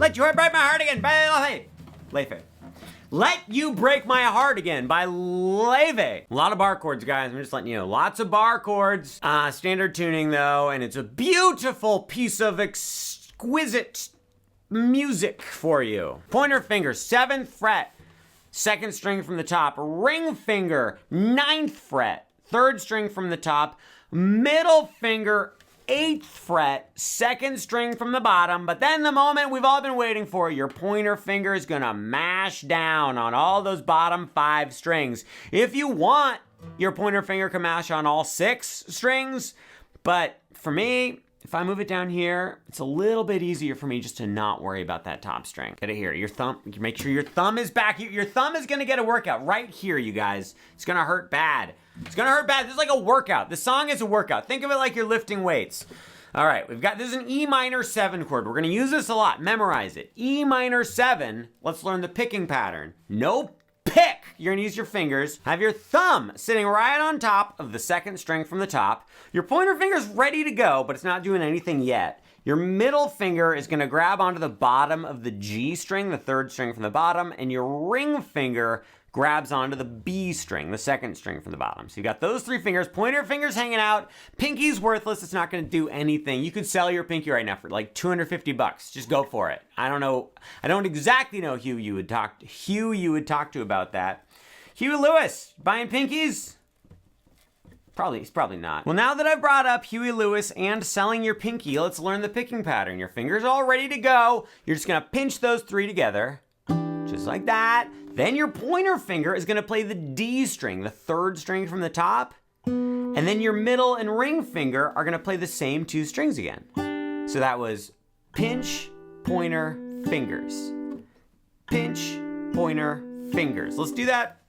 Let You Break My Heart Again by Laufey. Laufey. Let You Break My Heart Again by Laufey. A lot of bar chords, guys. I'm just letting you know. Lots of bar chords. Standard tuning, though, and it's a beautiful piece of exquisite music for you. Pointer finger, 7th fret, 2nd string from the top. Ring finger, 9th fret, 3rd string from the top. Middle finger, 8th fret, 2nd string from the bottom. But then the moment we've all been waiting for, your pointer finger is gonna mash down on all those bottom 5 strings. If you want, your pointer finger can mash on all 6 strings. But for me, if I move it down here, it's a little bit easier for me just to not worry about that top string. Get it here, your thumb, make sure your thumb is back. Your thumb is gonna get a workout right here, you guys. It's gonna hurt bad. It's gonna hurt bad. This is like a workout. The song is a workout. Think of it like you're lifting weights. All right, this is an E minor 7 chord. We're gonna use this a lot, memorize it. E minor 7, let's learn the picking pattern. No pick, you're gonna use your fingers. Have your thumb sitting right on top of the 2nd string from the top. Your pointer finger's ready to go, but it's not doing anything yet. Your middle finger is gonna grab onto the bottom of the G string, the 3rd string from the bottom, and your ring finger grabs onto the B string, the 2nd string from the bottom. So you've got those 3 fingers, pointer fingers hanging out. Pinky's worthless, it's not gonna do anything. You could sell your pinky right now for like 250 bucks. Just go for it. I don't know, I don't exactly know who you would talk to about that. Huey Lewis, buying pinkies? He's probably not. Well, now that I've brought up Huey Lewis and selling your pinky, let's learn the picking pattern. Your finger's all ready to go. You're just gonna pinch those 3 together, just like that. Then your pointer finger is gonna play the D string, the 3rd string from the top. And then your middle and ring finger are gonna play the same 2 strings again. So that was pinch, pointer, fingers. Pinch, pointer, fingers. Let's do that.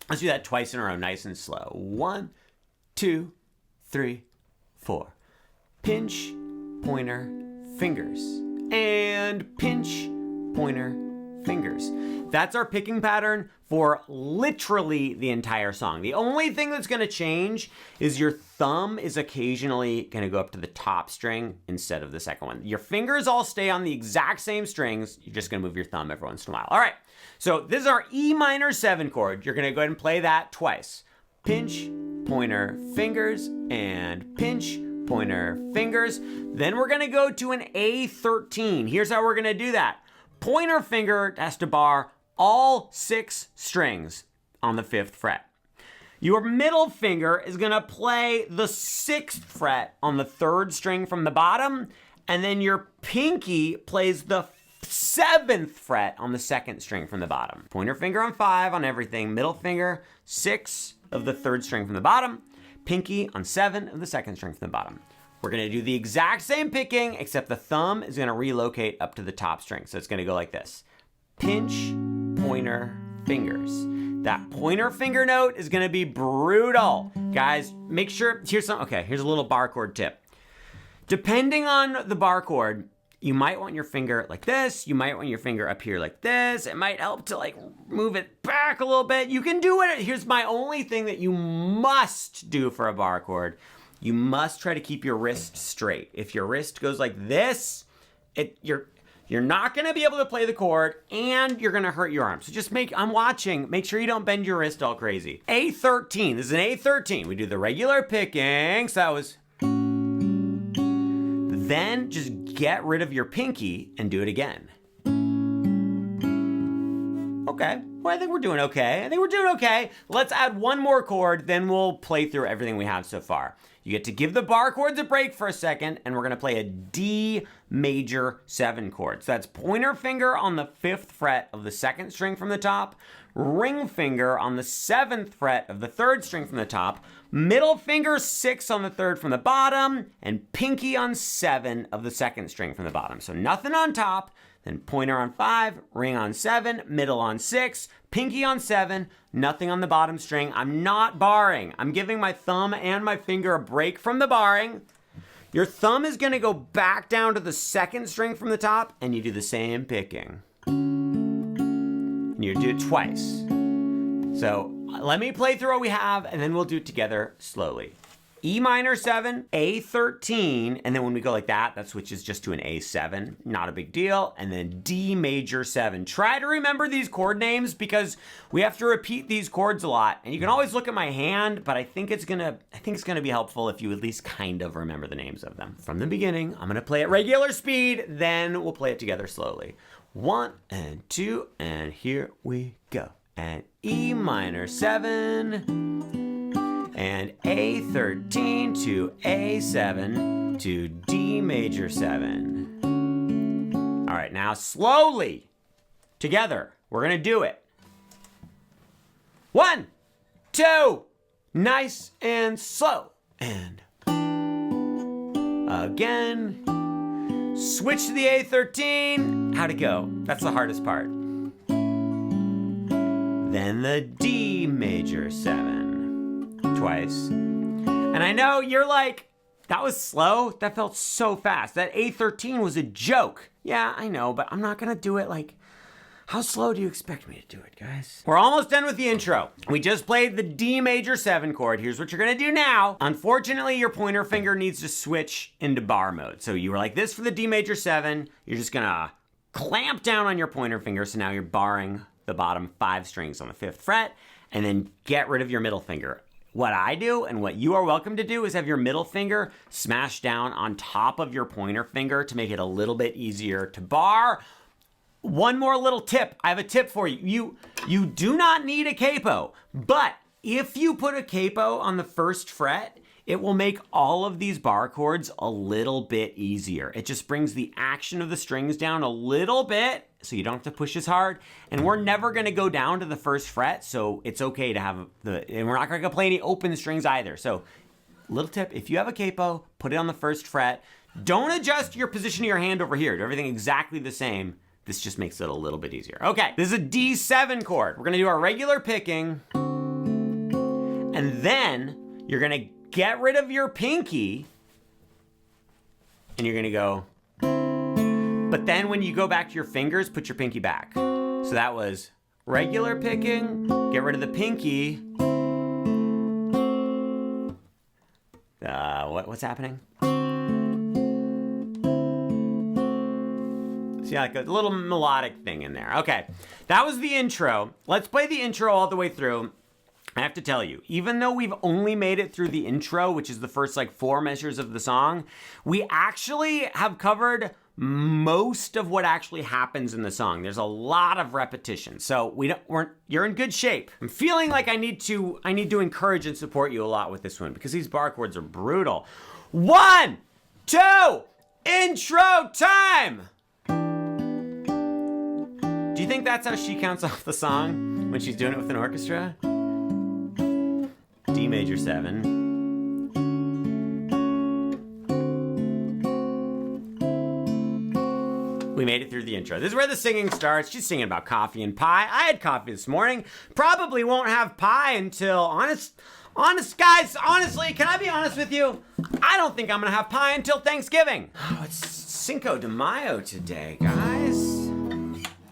Let's do that twice in a row, nice and slow. 1, 2, 3, 4. Pinch, pointer, fingers. And pinch, pointer, fingers. That's our picking pattern for literally the entire song. The only thing that's gonna change is your thumb is occasionally gonna go up to the top string instead of the 2nd one. Your fingers all stay on the exact same strings. You're just gonna move your thumb every once in a while. All right, so this is our E minor 7 chord. You're gonna go ahead and play that twice. Pinch, pointer, fingers, and pinch, pointer, fingers. Then we're gonna go to an A13. Here's how we're gonna do that. Pointer finger has to bar all 6 strings on the 5th fret. Your middle finger is gonna play the 6th fret on the 3rd string from the bottom, and then your pinky plays the 7th fret on the 2nd string from the bottom. Pointer finger on 5 on everything, middle finger 6 of the 3rd string from the bottom, pinky on 7 of the 2nd string from the bottom. We're gonna do the exact same picking, except the thumb is gonna relocate up to the top string. So it's gonna go like this. Pinch, pointer, fingers. That pointer finger note is gonna be brutal. Guys, make sure, here's a little bar chord tip. Depending on the bar chord, you might want your finger like this. You might want your finger up here like this. It might help to like move it back a little bit. You can do it. Here's my only thing that you must do for a bar chord. You must try to keep your wrist straight. If your wrist goes like this, you're not gonna be able to play the chord and you're gonna hurt your arm. So just make sure you don't bend your wrist all crazy. A13, this is an A13. We do the regular picking, so that was. Then just get rid of your pinky and do it again. Okay, well, I think we're doing okay. Let's add one more chord, then we'll play through everything we have so far. You get to give the bar chords a break for a second, and we're gonna play a D major 7 chord. So that's pointer finger on the 5th fret of the 2nd string from the top, ring finger on the 7th fret of the 3rd string from the top, middle finger 6 on the 3rd from the bottom, and pinky on 7 of the 2nd string from the bottom. So nothing on top, then pointer on 5, ring on 7, middle on 6, pinky on 7, nothing on the bottom string. I'm not barring. I'm giving my thumb and my finger a break from the barring. Your thumb is gonna go back down to the 2nd string from the top, and you do the same picking. And you do it twice. So let me play through what we have, and then we'll do it together slowly. E minor 7, A13, and then when we go like that, that switches just to an A7, not a big deal, and then D major 7. Try to remember these chord names because we have to repeat these chords a lot, and you can always look at my hand, but I think it's gonna be helpful if you at least kind of remember the names of them. From the beginning, I'm gonna play at regular speed, then we'll play it together slowly. 1 and 2, and here we go. And E minor 7, and A13 to A7 to D major 7. All right, now slowly, together, we're gonna do it. 1, 2, nice and slow. And again, switch to the A13. How'd it go? That's the hardest part. Then the D major 7. Twice. And I know you're like, that was slow. That felt so fast. That A13 was a joke. Yeah, I know, but I'm not gonna do it like, how slow do you expect me to do it, guys? We're almost done with the intro. We just played the D major 7 chord. Here's what you're gonna do now. Unfortunately, your pointer finger needs to switch into bar mode. So you were like this for the D major 7. You're just gonna clamp down on your pointer finger. So now you're barring the bottom 5 strings on the 5th fret, and then get rid of your middle finger. What I do, and what you are welcome to do, is have your middle finger smash down on top of your pointer finger to make it a little bit easier to bar. One more little tip. I have a tip for you. You do not need a capo, but if you put a capo on the 1st fret, it will make all of these bar chords a little bit easier. It just brings the action of the strings down a little bit, so you don't have to push as hard. And we're never gonna go down to the 1st fret, so it's okay to have and we're not gonna play any open strings either. So, little tip, if you have a capo, put it on the 1st fret. Don't adjust your position of your hand over here. Do everything exactly the same. This just makes it a little bit easier. Okay, this is a D7 chord. We're gonna do our regular picking, and then you're gonna get rid of your pinky, and you're gonna go, but then when you go back to your fingers, put your pinky back. So that was regular picking, get rid of the pinky. What's happening? See, like a little melodic thing in there. Okay, that was the intro. Let's play the intro all the way through. I have to tell you, even though we've only made it through the intro, which is the first like 4 measures of the song, we actually have covered most of what actually happens in the song. There's a lot of repetition, so you're in good shape. I'm feeling like I need to encourage and support you a lot with this one because these bar chords are brutal. 1, 2, intro time! Do you think that's how she counts off the song when she's doing it with an orchestra? D major 7. We made it through the intro. This is where the singing starts. She's singing about coffee and pie. I had coffee this morning. Probably won't have pie until, honest guys, honestly, can I be honest with you? I don't think I'm gonna have pie until Thanksgiving. Oh, it's Cinco de Mayo today, guys.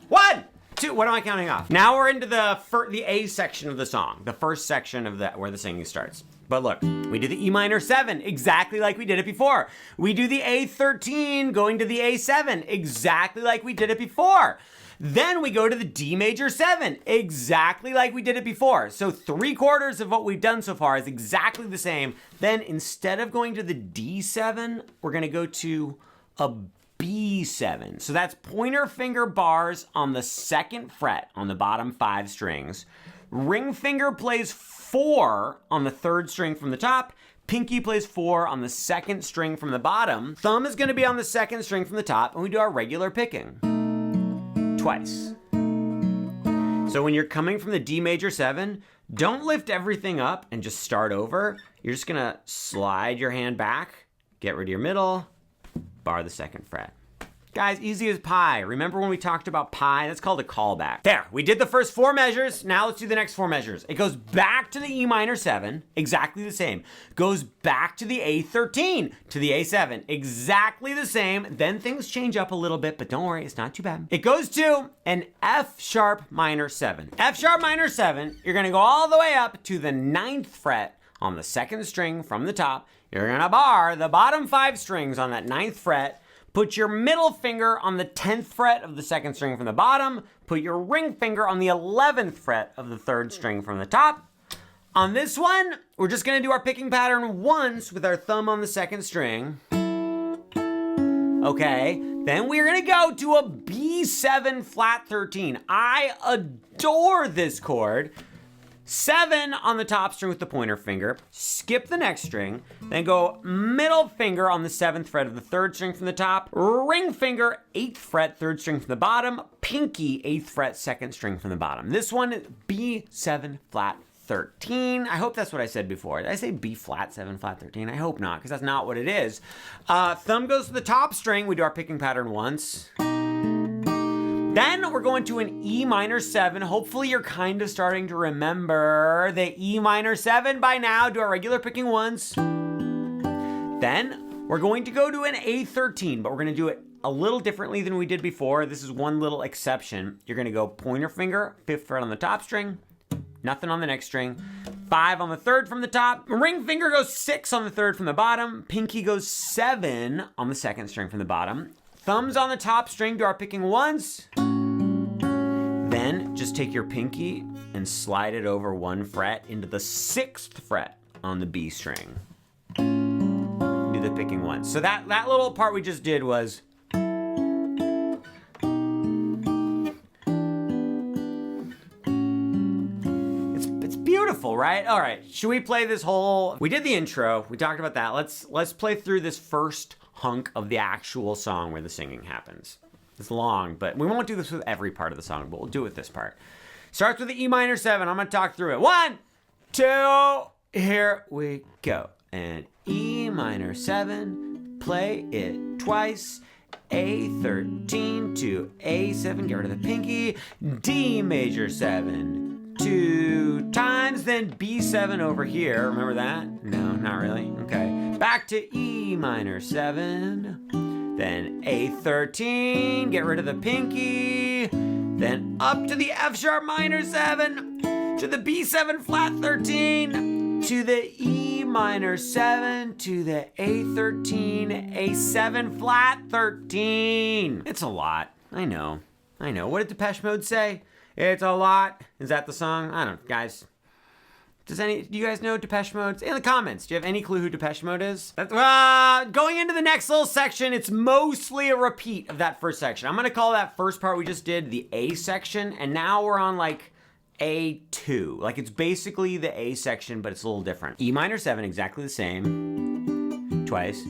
1, 2, what am I counting off? Now we're into the A section of the song, the first section of where the singing starts. But look, we do the E minor 7 exactly like we did it before. We do the A13 going to the A7 exactly like we did it before. Then we go to the D major 7 exactly like we did it before. So 3/4 of what we've done so far is exactly the same. Then instead of going to the D7, we're gonna go to a B7. So that's pointer finger bars on the 2nd fret on the bottom 5 strings. Ring finger plays 4 on the 3rd string from the top. Pinky plays 4 on the 2nd string from the bottom. Thumb is gonna be on the 2nd string from the top, and we do our regular picking. Twice. So when you're coming from the D major 7, don't lift everything up and just start over. You're just gonna slide your hand back, get rid of your middle, bar the 2nd fret. Guys, easy as pie. Remember when we talked about pie? That's called a callback. There, we did the first 4 measures. Now let's do the next 4 measures. It goes back to the E minor 7, exactly the same. Goes back to the A13, to the A7, exactly the same. Then things change up a little bit, but don't worry, it's not too bad. It goes to an F sharp minor 7. F sharp minor 7, you're gonna go all the way up to the 9th fret on the 2nd string from the top. You're gonna bar the bottom 5 strings on that 9th fret. Put your middle finger on the 10th fret of the 2nd string from the bottom. Put your ring finger on the 11th fret of the 3rd string from the top. On this one, we're just gonna do our picking pattern once with our thumb on the 2nd string. Okay, then we're gonna go to a B7 flat 13. I adore this chord. 7 on the top string with the pointer finger, skip the next string, then go middle finger on the 7th fret of the 3rd string from the top, ring finger 8th fret 3rd string from the bottom, pinky 8th fret 2nd string from the bottom. This one is B7 flat 13. I hope that's what I said before. Did I say B flat 7 flat 13? I hope not, because that's not what it is. Thumb goes to the top string. We do our picking pattern once. Then we're going to an E minor 7. Hopefully you're kind of starting to remember the E minor 7 by now. Do our regular picking once. Then we're going to go to an A13, but we're going to do it a little differently than we did before. This is one little exception. You're going to go pointer finger, 5th fret on the top string, nothing on the next string, 5 on the 3rd from the top, ring finger goes 6 on the 3rd from the bottom, pinky goes 7 on the 2nd string from the bottom, thumbs on the top string, do our picking once. Then just take your pinky and slide it over 1 fret into the 6th fret on the B string. Do the picking once. So that little part we just did was it's beautiful, right? All right, should we play this whole? We did the intro. We talked about that. Let's play through this first hunk of the actual song where the singing happens. It's long, but we won't do this with every part of the song, but we'll do it with this part. Starts with the E minor 7. I'm gonna talk through it. 1, 2, here we go. And E minor 7, play it twice. A13 to A7, get rid of the pinky. D major 7, 2 times, then B7 over here. Remember that? No, not really. Okay. Back to E minor 7. Then A13, get rid of the pinky. Then up to the F sharp minor 7, to the B7 flat 13, to the E minor 7, to the A13, A7 flat 13. It's a lot. I know. What did Depeche Mode say? It's a lot. Is that the song? I don't know, guys. Do you guys know Depeche Mode? In the comments, do you have any clue who Depeche Mode is? Going into the next little section, it's mostly a repeat of that first section. I'm gonna call that first part we just did the A section, and now we're on like A2. Like it's basically the A section, but it's a little different. E minor 7, exactly the same, twice.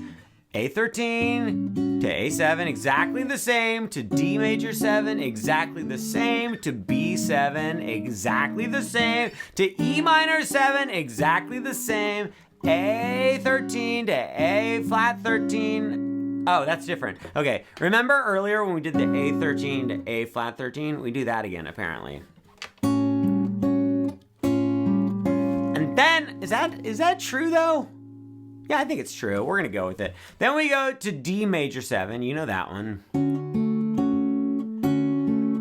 A13 to A7, exactly the same, to D major 7, exactly the same, to B7, exactly the same, to E minor 7, exactly the same, A13 to A flat 13. Oh, that's different. Okay, remember earlier when we did the A13 to A flat 13? We do that again, apparently. And then, is that true though? Yeah, I think it's true. We're gonna go with it. Then we go to D major 7. You know that one.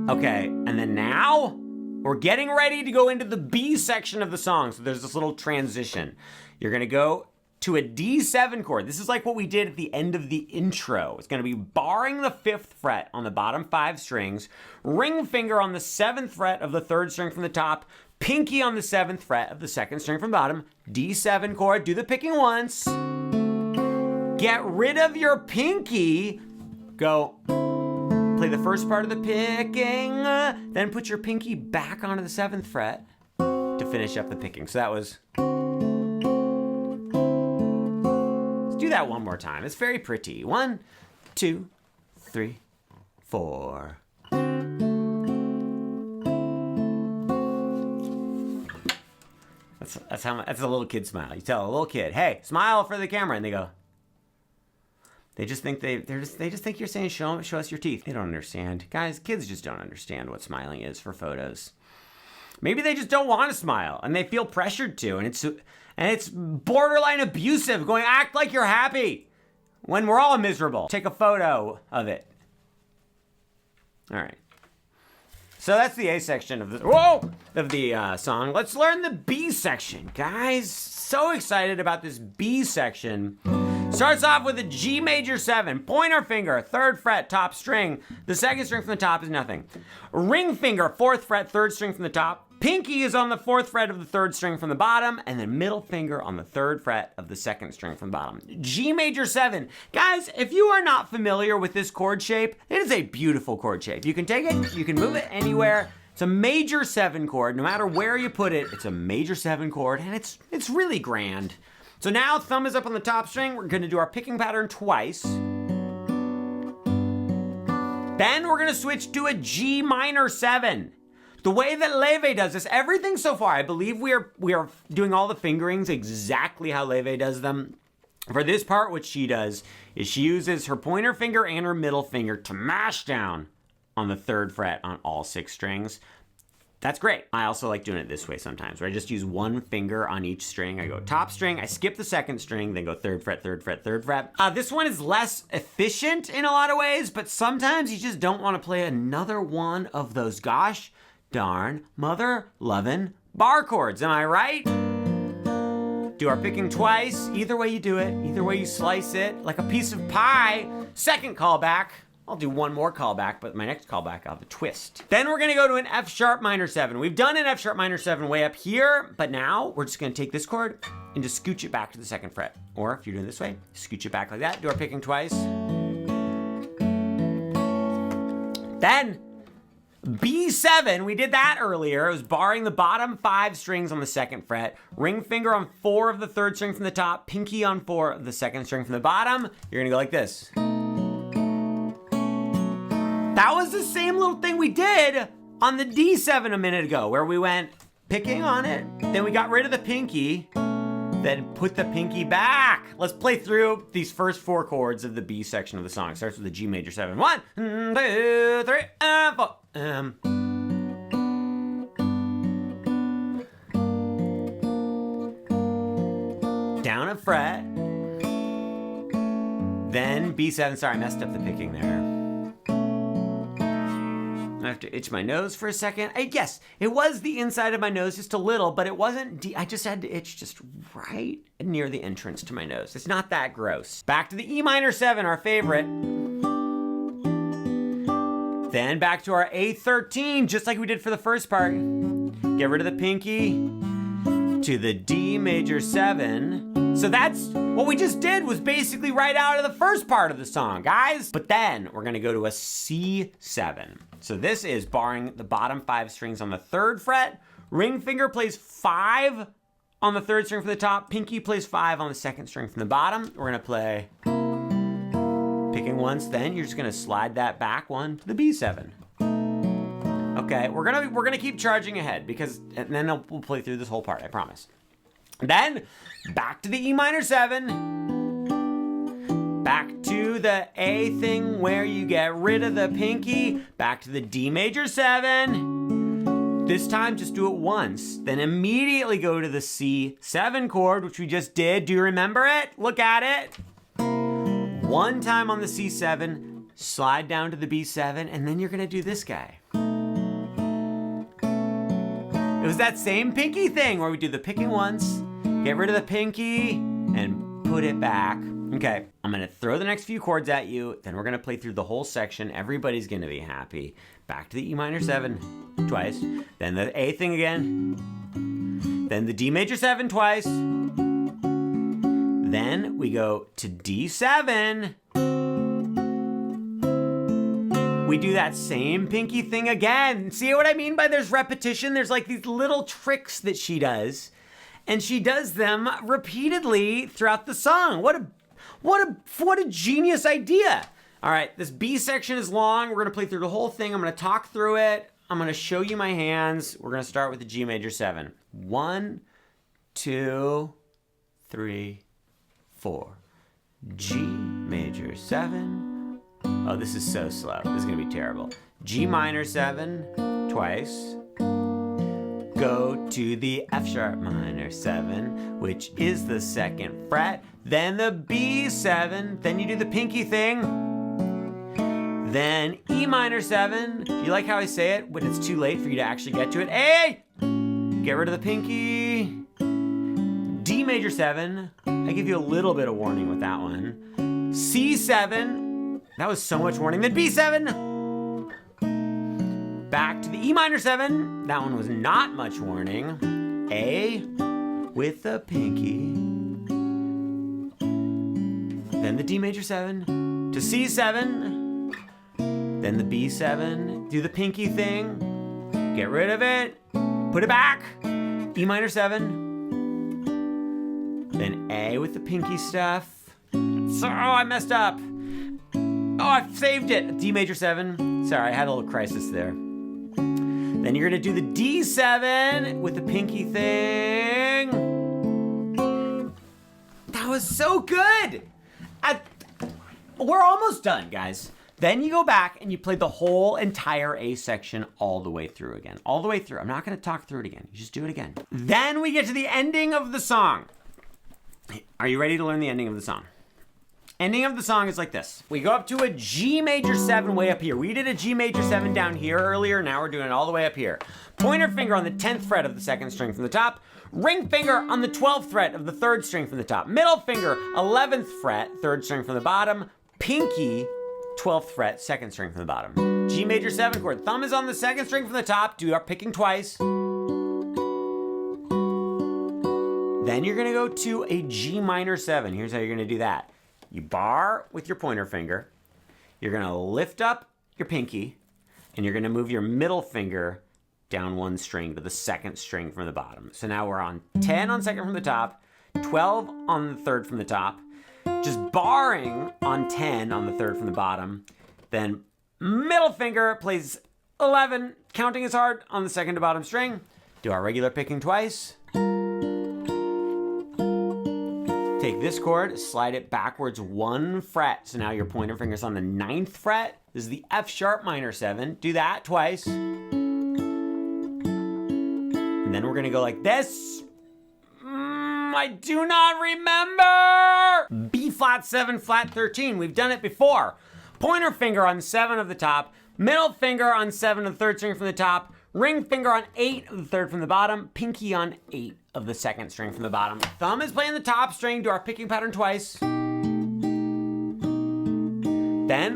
Okay, and then now we're getting ready to go into the B section of the song. So there's this little transition. You're gonna go to a D7 chord. This is like what we did at the end of the intro. It's gonna be barring the 5th fret on the bottom 5 strings, ring finger on the 7th fret of the 3rd string from the top, pinky on the 7th fret of the 2nd string from bottom, D7 chord, do the picking once. Get rid of your pinky. Go play the first part of the picking, then put your pinky back onto the 7th fret to finish up the picking. So that was... Let's do that one more time. It's very pretty. 1, 2, 3, 4. That's a little kid smile. You tell a little kid, "Hey, smile for the camera," and they go. They just think they just think you're saying show us your teeth. They don't understand, guys. Kids just don't understand what smiling is for photos. Maybe they just don't want to smile and they feel pressured to, and it's borderline abusive. Going, act like you're happy when we're all miserable. Take a photo of it. All right. So that's the A section of the song. Let's learn the B section, guys. So excited about this B section. Starts off with a G major 7, pointer finger, 3rd fret, top string. The 2nd string from the top is nothing. Ring finger, 4th fret, 3rd string from the top. Pinky is on the 4th fret of the 3rd string from the bottom, and then middle finger on the 3rd fret of the 2nd string from the bottom. G major 7. Guys, if you are not familiar with this chord shape, it is a beautiful chord shape. You can take it, you can move it anywhere. It's a major 7 chord. No matter where you put it, it's a major 7 chord, and it's really grand. So now thumb is up on the top string. We're gonna do our picking pattern twice. Then we're gonna switch to a G minor 7. The way that Laufey does this, everything so far, I believe we are doing all the fingerings exactly how Laufey does them. For this part, what she does is she uses her pointer finger and her middle finger to mash down on the 3rd fret on all 6 strings. That's great. I also like doing it this way sometimes, where I just use one finger on each string. I go top string, I skip the 2nd string, then go 3rd fret, 3rd fret, 3rd fret. This one is less efficient in a lot of ways, but sometimes you just don't want to play another one of those gosh darn mother lovin' bar chords. Am I right? Do our picking twice. Either way you do it, either way you slice it, like a piece of pie. 2nd callback. I'll do one more callback, but my next callback I'll have a twist. Then we're gonna go to an F sharp minor 7. We've done an F sharp minor 7 way up here, but now we're just gonna take this chord and just scooch it back to the 2nd fret. Or if you're doing it this way, scooch it back like that, do our picking twice. Then B7, we did that earlier. It was barring the bottom 5 strings on the 2nd fret, ring finger on 4 of the 3rd string from the top, pinky on 4 of the 2nd string from the bottom. You're gonna go like this. That was the same little thing we did on the D7 a minute ago, where we went picking on it, then we got rid of the pinky, then put the pinky back. Let's play through these first 4 chords of the B section of the song. It starts with a G major 7. 1, 2, 3, and 4. Down a fret, then B7. Sorry, I messed up the picking there. I have to itch my nose for a second. Yes, it was the inside of my nose just a little, but it wasn't deep. I just had to itch just right near the entrance to my nose. It's not that gross. Back to the E minor 7, our favorite. Then back to our A13, just like we did for the first part. Get rid of the pinky to the D major 7. So that's what we just did, was basically right out of the first part of the song, guys. But then we're gonna go to a C7. So this is barring the bottom 5 strings on the 3rd fret. Ring finger plays 5 on the 3rd string from the top. Pinky plays 5 on the 2nd string from the bottom. We're gonna play picking once, then you're just gonna slide that back one to the B7. Okay, we're gonna keep charging ahead and then we'll play through this whole part, I promise. Then back to the E minor 7. Back to the A thing where you get rid of the pinky. Back to the D major 7. This time just do it once. Then immediately go to the C7 chord, which we just did. Do you remember it? Look at it. One time on the C7, slide down to the B7, and then you're gonna do this guy. It was that same pinky thing where we do the picking once, get rid of the pinky, and put it back. Okay, I'm gonna throw the next few chords at you, then we're gonna play through the whole section. Everybody's gonna be happy. Back to the E minor 7 twice, then the A thing again, then the D major 7 twice, then we go to D7. We do that same pinky thing again. See what I mean by there's repetition? There's like these little tricks that she does, and she does them repeatedly throughout the song. What a genius idea. All right, this B section is long. We're gonna play through the whole thing. I'm gonna talk through it. I'm gonna show you my hands. We're gonna start with the G major 7. 1, 2, 3, 4. G major 7. Oh, this is so slow. This is gonna be terrible. G minor 7 twice. Go to the F sharp minor 7, which is the 2nd fret. Then the B7. Then you do the pinky thing. Then E minor 7. Do you like how I say it when it's too late for you to actually get to it? A! Get rid of the pinky. D major 7. I give you a little bit of warning with that one. C7. That was so much warning. Then B7. Back to the E minor 7. That one was not much warning. A with the pinky. Then the D major 7 to C7. Then the B7. Do the pinky thing. Get rid of it. Put it back. E minor 7. Then A with the pinky stuff. So, I messed up. Oh, I saved it. D major 7. Sorry, I had a little crisis there. Then you're gonna do the D7 with the pinky thing. That was so good. We're almost done, guys. Then you go back and you play the whole entire A section all the way through again. All the way through. I'm not gonna talk through it again. You just do it again. Then we get to the ending of the song. Are you ready to learn the ending of the song? Ending of the song is like this. We go up to a G major 7 way up here. We did a G major 7 down here earlier. Now we're doing it all the way up here. Pointer finger on the 10th fret of the 2nd string from the top. Ring finger on the 12th fret of the 3rd string from the top. Middle finger, 11th fret, 3rd string from the bottom. Pinky, 12th fret, 2nd string from the bottom. G major 7 chord. Thumb is on the 2nd string from the top. Do our picking twice. Then you're gonna go to a G minor 7. Here's how you're gonna do that. You bar with your pointer finger. You're gonna lift up your pinky, and you're gonna move your middle finger down 1 string to the 2nd string from the bottom. So now we're on 10 on 2nd from the top, 12 on the 3rd from the top, just barring on 10 on the 3rd from the bottom. Then middle finger plays 11, counting as hard on the 2nd to bottom string. Do our regular picking twice. Take this chord, slide it backwards 1 fret. So now your pointer finger's on the 9th fret. This is the F sharp minor 7. Do that twice. And then we're gonna go like this. I do not remember. B flat 7, flat 13. We've done it before. Pointer finger on 7 of the top. Middle finger on 7 of the 3rd string from the top. Ring finger on 8 of the 3rd from the bottom. Pinky on 8 of the 2nd string from the bottom. Thumb is playing the top string. Do our picking pattern twice. Then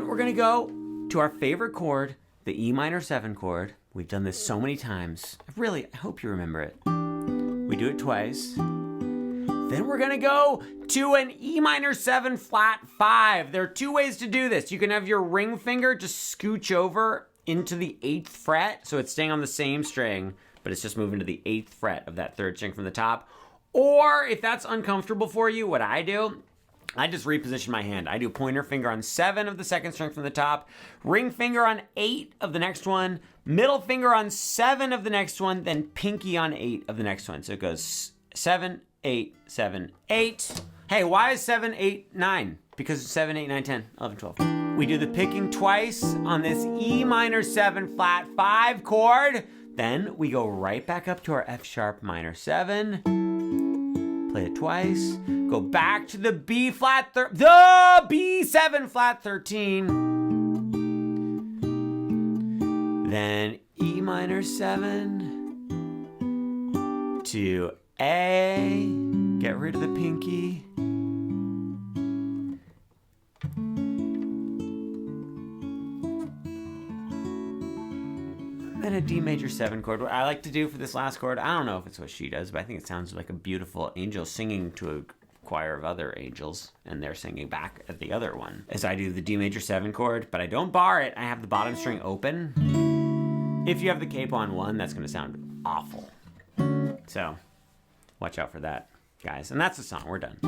we're gonna go to our favorite chord, the E minor 7 chord. We've done this so many times. I hope you remember it. We do it twice. Then we're gonna go to an E minor 7 flat 5. There are 2 ways to do this. You can have your ring finger just scooch over into the 8th fret, so it's staying on the same string, but it's just moving to the 8th fret of that 3rd string from the top. Or if that's uncomfortable for you, what I do, I just reposition my hand. I do pointer finger on 7 of the 2nd string from the top, ring finger on 8 of the next one, middle finger on 7 of the next one, then pinky on 8 of the next one. So it goes 7, 8, 7, 8. Hey, why is 7, 8, 9? Because it's 7, 8, 9, 10, 11, 12. We do the picking twice on this E minor 7 flat 5 chord. Then we go right back up to our F sharp minor 7. Play it twice. Go back to the B flat, the B7 flat 13. Then E minor 7 to A. Get rid of the pinky. Then a D major 7 chord. What I like to do for this last chord, I don't know if it's what she does, but I think it sounds like a beautiful angel singing to a choir of other angels, and they're singing back at the other one. As I do the D major 7 chord, but I don't bar it. I have the bottom string open. If you have the capo on 1, that's gonna sound awful. So, watch out for that, guys. And that's the song, we're done.